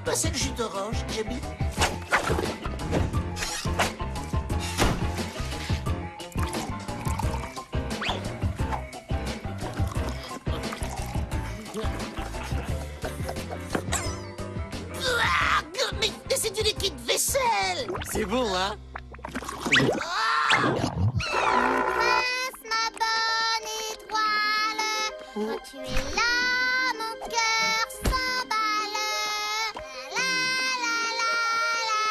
passer le jus d'orange, Jamie? Ah, mais c'est du liquide vaisselle! C'est bon, hein? Prince, ma bonne étoile, quand tu es là, mon cœur s'emballe. La la la la la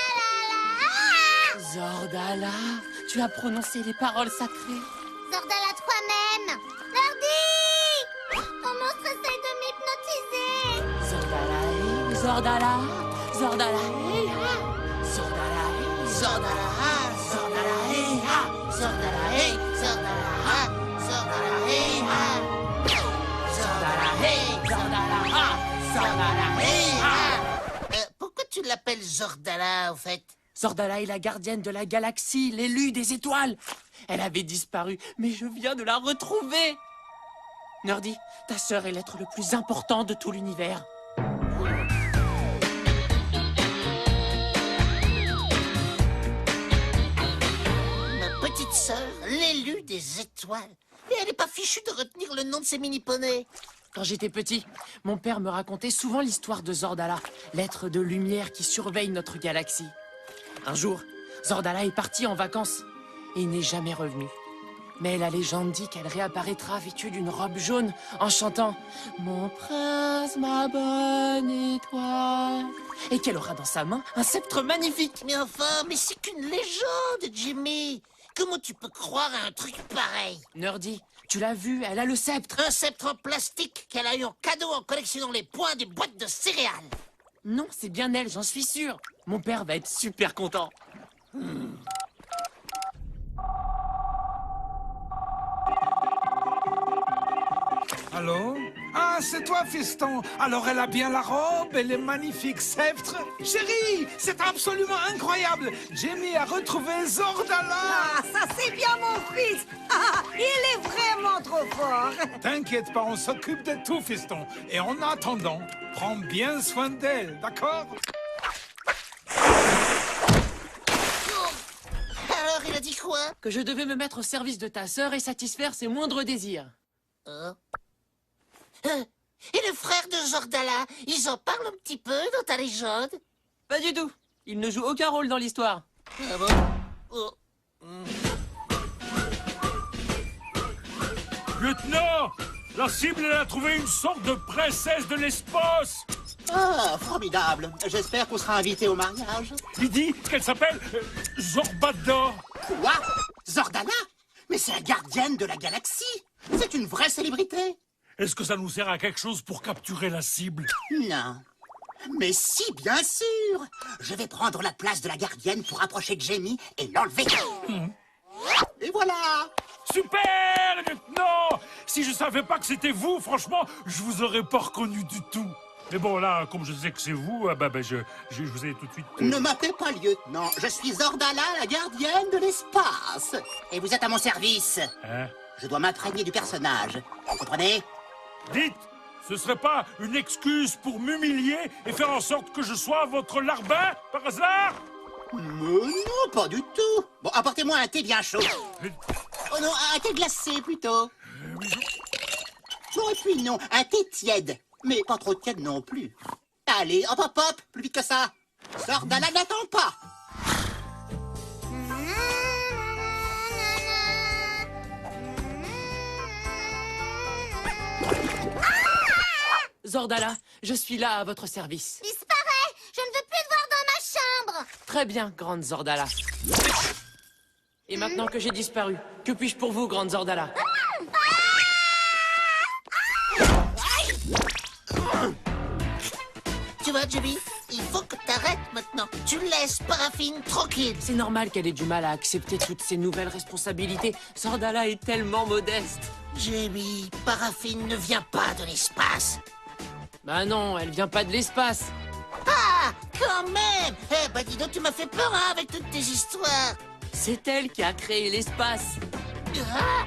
la la la. Zordala, tu as prononcé les paroles sacrées. Zordala toi-même. Lordi! Ton monstre essaye de m'hypnotiser. Zordala, Zordala, Zordala, Zordala, Zordala, Zordala, Zordala, Zordala, Zordala, Zordala, Pourquoi tu l'appelles Zordala, au fait? Zordala est la gardienne de la galaxie, l'élu des étoiles. Elle avait disparu, mais je viens de la retrouver. Nerdy, ta sœur est l'être le plus important de tout l'univers. Ma petite sœur, l'élu des étoiles. Et elle n'est pas fichue de retenir le nom de ses mini-poneys. Quand j'étais petit, mon père me racontait souvent l'histoire de Zordala, l'être de lumière qui surveille notre galaxie. Un jour, Zordala est partie en vacances et n'est jamais revenue. Mais la légende dit qu'elle réapparaîtra vêtue d'une robe jaune en chantant « Mon prince, ma bonne étoile » et qu'elle aura dans sa main un sceptre magnifique. Mais enfin, mais c'est qu'une légende, Jimmy. Comment tu peux croire à un truc pareil? Nerdy, tu l'as vu, elle a le sceptre. Un sceptre en plastique qu'elle a eu en cadeau en collectionnant les points des boîtes de céréales. Non, c'est bien elle, j'en suis sûr. Mon père va être super content. Allô? Ah, c'est toi, fiston. Alors, elle a bien la robe et les magnifiques sceptres. Chérie, c'est absolument incroyable. Jamie a retrouvé Zordala. Ah, ça c'est bien mon fils. Ah, il est vraiment trop fort. T'inquiète pas, on s'occupe de tout, fiston. Et en attendant, prends bien soin d'elle, d'accord? Alors, il a dit quoi? Que je devais me mettre au service de ta sœur et satisfaire ses moindres désirs. Et le frère de Zordala, ils en parlent un petit peu dans ta légende? Pas du tout. Il ne joue aucun rôle dans l'histoire. Ah bon? Oh. Lieutenant! La cible, elle a trouvé une sorte de princesse de l'espace! Ah, formidable. J'espère qu'on sera invité au mariage. Il dit qu'elle s'appelle Zorbada. Quoi? Zordala? Mais c'est la gardienne de la galaxie. C'est une vraie célébrité. Est-ce que ça nous sert à quelque chose pour capturer la cible? Non. Mais si, bien sûr. Je vais prendre la place de la gardienne pour approcher de Jamie et l'enlever. Et voilà. Super, lieutenant! Si je savais pas que c'était vous, franchement, je vous aurais pas reconnu du tout. Mais bon, là, comme je sais que c'est vous, je vous ai tout de suite... Ne m'appelez pas lieutenant. Je suis Zordala, la gardienne de l'espace. Et vous êtes à mon service. Hein? Je dois m'imprégner du personnage. Vous comprenez? Dites, ce serait pas une excuse pour m'humilier et faire en sorte que je sois votre larbin, par hasard? Non, pas du tout. Bon, apportez-moi un thé bien chaud. Oh non, un thé glacé plutôt. Bon, et puis non, un thé tiède. Mais pas trop tiède non plus. Allez, hop, hop, hop, plus vite que ça. Zordala n'attend pas. Zordala, je suis là à votre service. Disparais. Je ne veux plus te voir dans ma chambre. Très bien, grande Zordala. Et maintenant que j'ai disparu, que puis-je pour vous, grande Zordala? Tu vois, Jimmy, il faut que t'arrêtes maintenant. Tu laisses Paraffine tranquille. C'est normal qu'elle ait du mal à accepter toutes ces nouvelles responsabilités. Zordala est tellement modeste. Jimmy, Paraffine ne vient pas de l'espace. Bah non, elle vient pas de l'espace. Ah, quand même. Eh ben dis donc, tu m'as fait peur, hein, avec toutes tes histoires. C'est elle qui a créé l'espace. Ah.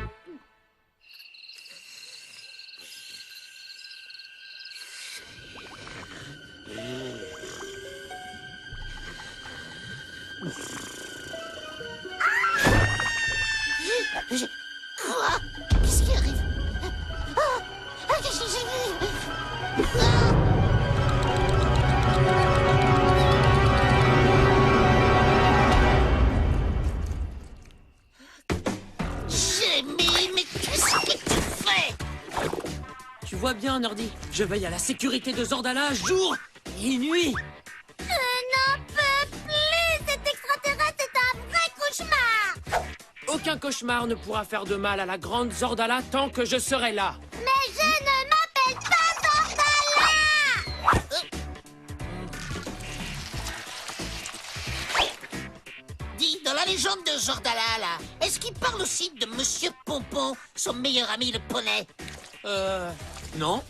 vois bien, Nerdy. Je veille à la sécurité de Zordala jour et nuit. Je n'en peux plus. Cet extraterrestre est un vrai cauchemar. Aucun cauchemar ne pourra faire de mal à la grande Zordala tant que je serai là. Mais je ne m'appelle pas Zordala. Dis, dans la légende de Zordala, là, est-ce qu'il parle aussi de Monsieur Pompon, son meilleur ami le poney? Non.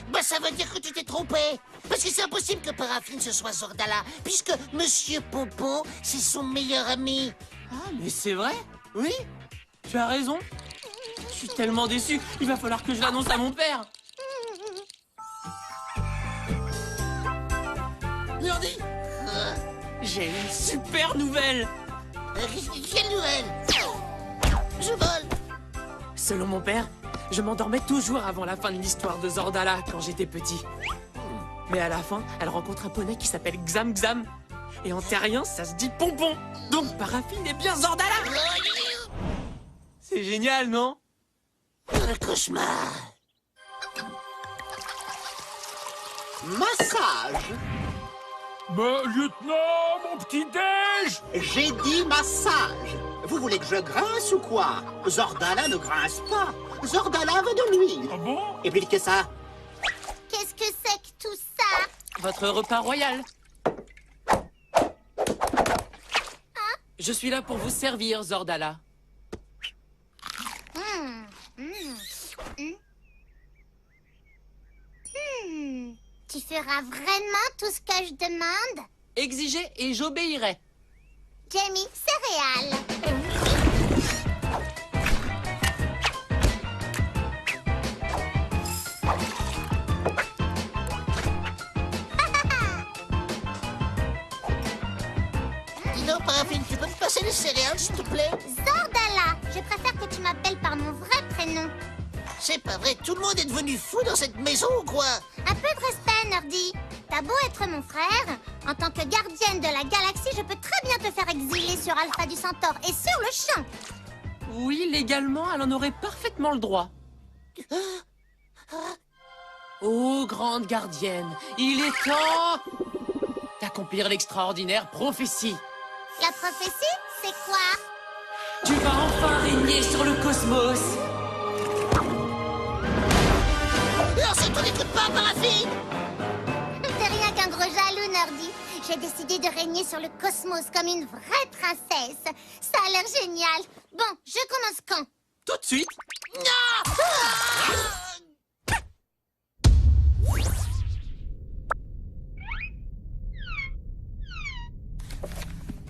Bah ça veut dire que tu t'es trompé. Parce que c'est impossible que Paraffine ce soit Zordala, puisque Monsieur Pompon, c'est son meilleur ami. Ah, mais c'est vrai. Oui, tu as raison. Je suis tellement déçu. Il va falloir que je l'annonce à mon père. Nerdy, J'ai une super nouvelle. quelle nouvelle? Je vole. Selon mon père, je m'endormais toujours avant la fin de l'histoire de Zordala quand j'étais petit. Mais à la fin, elle rencontre un poney qui s'appelle Xam Xam. Et en terrien, ça se dit Pompon. Donc Paraffine est bien Zordala. C'est génial, non? Le cauchemar. Massage. Mais, lieutenant, mon petit-déj! J'ai dit massage. Vous voulez que je grince ou quoi? Zordala ne grince pas. Zordala veut de l'huile. Ah bon? Et plus vite que ça. Qu'est-ce que c'est que tout ça? Votre repas royal. Je suis là pour vous servir, Zordala. Tu feras vraiment tout ce que je demande? Exigez et j'obéirai. Jamie, céréales. Dis donc, Paraffine, tu peux me passer les céréales, s'il te plaît? Zordala, je préfère que tu m'appelles par mon vrai prénom. C'est pas vrai, tout le monde est devenu fou dans cette maison ou quoi? Un peu de respect, Nerdy. T'as beau être mon frère, en tant que gardienne de la galaxie, je peux très bien te faire exiler sur Alpha du Centaure et sur le champ. Oui, légalement, elle en aurait parfaitement le droit. Oh, grande gardienne, il est temps d'accomplir l'extraordinaire prophétie. La prophétie, c'est quoi? Tu vas enfin régner sur le cosmos. Non, ça t'en écoute pas, Paraffine! T'es rien qu'un gros jaloux, Nerdy. J'ai décidé de régner sur le cosmos comme une vraie princesse. Ça a l'air génial. Bon, je commence quand? Tout de suite. Non!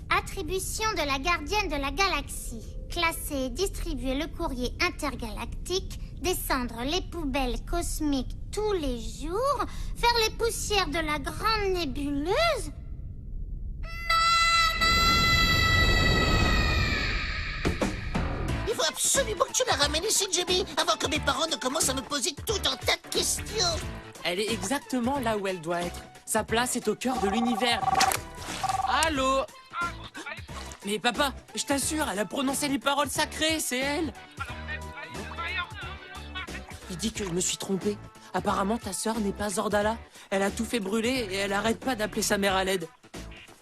Attribution de la gardienne de la galaxie. Classer et distribuer le courrier intergalactique. Descendre les poubelles cosmiques tous les jours. Faire les poussières de la grande nébuleuse. Il faut absolument que tu la ramènes ici, Jamie, avant que mes parents ne commencent à me poser tout un tas de questions. Elle est exactement là où elle doit être. Sa place est au cœur de l'univers. Allô? Mais papa, je t'assure, elle a prononcé les paroles sacrées, c'est elle. Il dit que je me suis trompé. Apparemment, ta sœur n'est pas Zordala. Elle a tout fait brûler et elle arrête pas d'appeler sa mère à l'aide.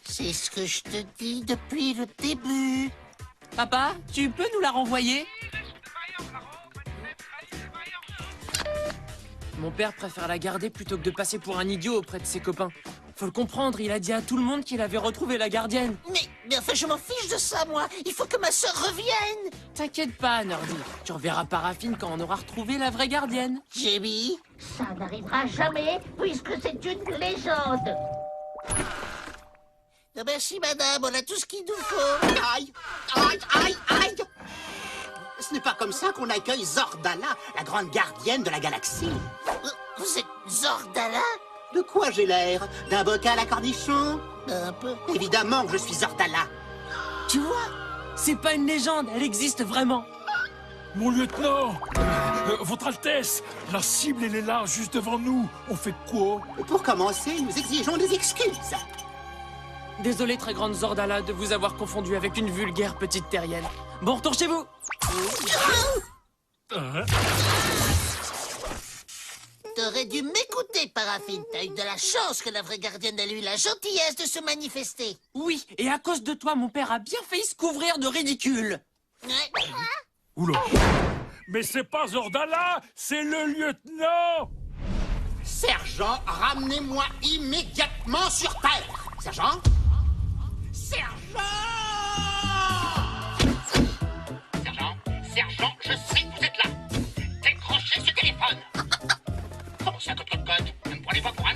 C'est ce que je te dis depuis le début. Papa, tu peux nous la renvoyer? Mon père préfère la garder plutôt que de passer pour un idiot auprès de ses copains. Faut le comprendre, il a dit à tout le monde qu'il avait retrouvé la gardienne. Mais enfin, je m'en fiche de ça, moi. Il faut que ma sœur revienne. T'inquiète pas, Nerdy. Tu reverras Paraffine quand on aura retrouvé la vraie gardienne. Jamie? Ça n'arrivera jamais, puisque c'est une légende. Merci, madame, on a tout ce qu'il nous faut. Aïe, aïe, aïe, aïe. Ce n'est pas comme ça qu'on accueille Zordala, la grande gardienne de la galaxie. Vous êtes Zordala? De quoi j'ai l'air? D'un bocal à cornichons? Un peu. Évidemment que je suis Zordala. Tu vois? C'est pas une légende, elle existe vraiment. Mon lieutenant, votre Altesse, la cible, elle est là, juste devant nous. On fait quoi? Pour commencer, nous exigeons des excuses. Désolé, très grande Zordala, de vous avoir confondu avec une vulgaire petite terrienne. Bon retour chez vous. T'aurais dû m'écouter, Paraffine. T'as eu de la chance que la vraie gardienne a eu la gentillesse de se manifester. Oui, et à cause de toi, mon père a bien failli se couvrir de ridicule. Ouais. Oula. Mais c'est pas Zordala, c'est le lieutenant. Sergent, ramenez-moi immédiatement sur Terre. Sergent? Sergent! Sergent, je sais que vous êtes là. Décrochez ce téléphone. Comment ça, code? Vous me prenez pas pour